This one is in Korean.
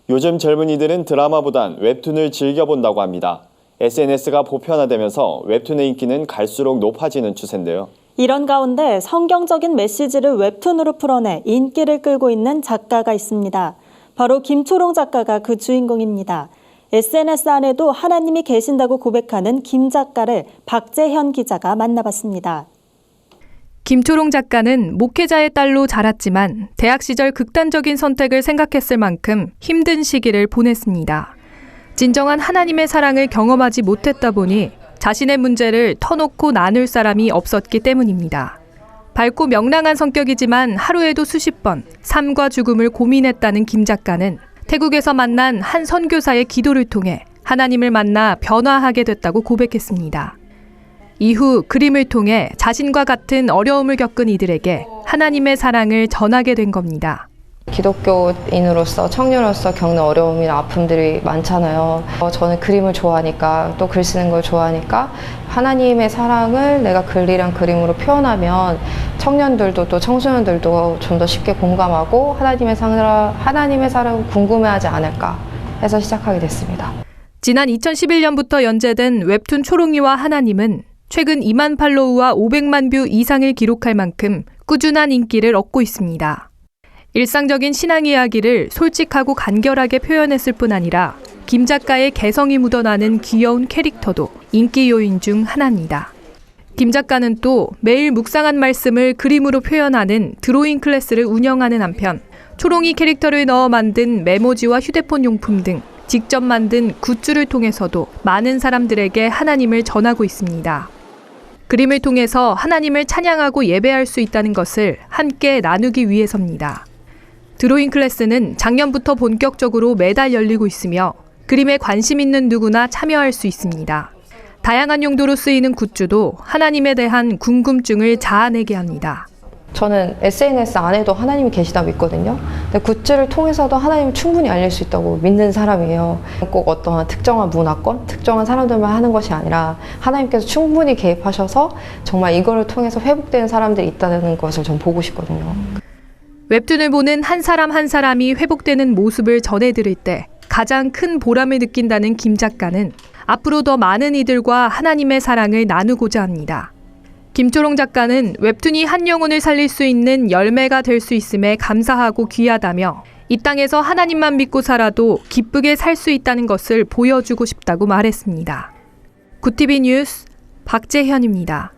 요즘 젊은이들은 드라마보단 웹툰을 즐겨본다고 합니다. SNS가 보편화되면서 웹툰의 인기는 갈수록 높아지는 추세인데요. 이런 가운데 성경적인 메시지를 웹툰으로 풀어내 인기를 끌고 있는 작가가 있습니다. 바로 김초롱 작가가 그 주인공입니다. SNS 안에도 하나님이 계신다고 고백하는 김 작가를 박재현 기자가 만나봤습니다. 김초롱 작가는 목회자의 딸로 자랐지만 대학 시절 극단적인 선택을 생각했을 만큼 힘든 시기를 보냈습니다. 진정한 하나님의 사랑을 경험하지 못했다 보니 자신의 문제를 터놓고 나눌 사람이 없었기 때문입니다. 밝고 명랑한 성격이지만 하루에도 수십 번 삶과 죽음을 고민했다는 김 작가는 태국에서 만난 한 선교사의 기도를 통해 하나님을 만나 변화하게 됐다고 고백했습니다. 이후 그림을 통해 자신과 같은 어려움을 겪은 이들에게 하나님의 사랑을 전하게 된 겁니다. 기독교인으로서 청년으로서 겪는 어려움이나 아픔들이 많잖아요. 저는 그림을 좋아하니까 또 글 쓰는 걸 좋아하니까 하나님의 사랑을 내가 글이랑 그림으로 표현하면 청년들도 또 청소년들도 좀 더 쉽게 공감하고 하나님의 사랑을 궁금해하지 않을까 해서 시작하게 됐습니다. 지난 2011년부터 연재된 웹툰 초롱이와 하나님은 최근 2만 팔로우와 500만 뷰 이상을 기록할 만큼 꾸준한 인기를 얻고 있습니다. 일상적인 신앙 이야기를 솔직하고 간결하게 표현했을 뿐 아니라 김 작가의 개성이 묻어나는 귀여운 캐릭터도 인기 요인 중 하나입니다. 김 작가는 또 매일 묵상한 말씀을 그림으로 표현하는 드로잉 클래스를 운영하는 한편 초롱이 캐릭터를 넣어 만든 메모지와 휴대폰 용품 등 직접 만든 굿즈를 통해서도 많은 사람들에게 하나님을 전하고 있습니다. 그림을 통해서 하나님을 찬양하고 예배할 수 있다는 것을 함께 나누기 위해서입니다. 드로잉 클래스는 작년부터 본격적으로 매달 열리고 있으며 그림에 관심 있는 누구나 참여할 수 있습니다. 다양한 용도로 쓰이는 굿즈도 하나님에 대한 궁금증을 자아내게 합니다. 저는 SNS 안에도 하나님이 계시다고 믿거든요. 근데 굿즈를 통해서도 하나님을 충분히 알릴 수 있다고 믿는 사람이에요. 꼭 어떠한 특정한 문화권, 특정한 사람들만 하는 것이 아니라 하나님께서 충분히 개입하셔서 정말 이거를 통해서 회복되는 사람들이 있다는 것을 전 보고 싶거든요. 웹툰을 보는 한 사람 한 사람이 회복되는 모습을 전해드릴 때 가장 큰 보람을 느낀다는 김 작가는 앞으로 더 많은 이들과 하나님의 사랑을 나누고자 합니다. 김초롱 작가는 웹툰이 한 영혼을 살릴 수 있는 열매가 될 수 있음에 감사하고 귀하다며 이 땅에서 하나님만 믿고 살아도 기쁘게 살 수 있다는 것을 보여주고 싶다고 말했습니다. 굿TV 뉴스 박재현입니다.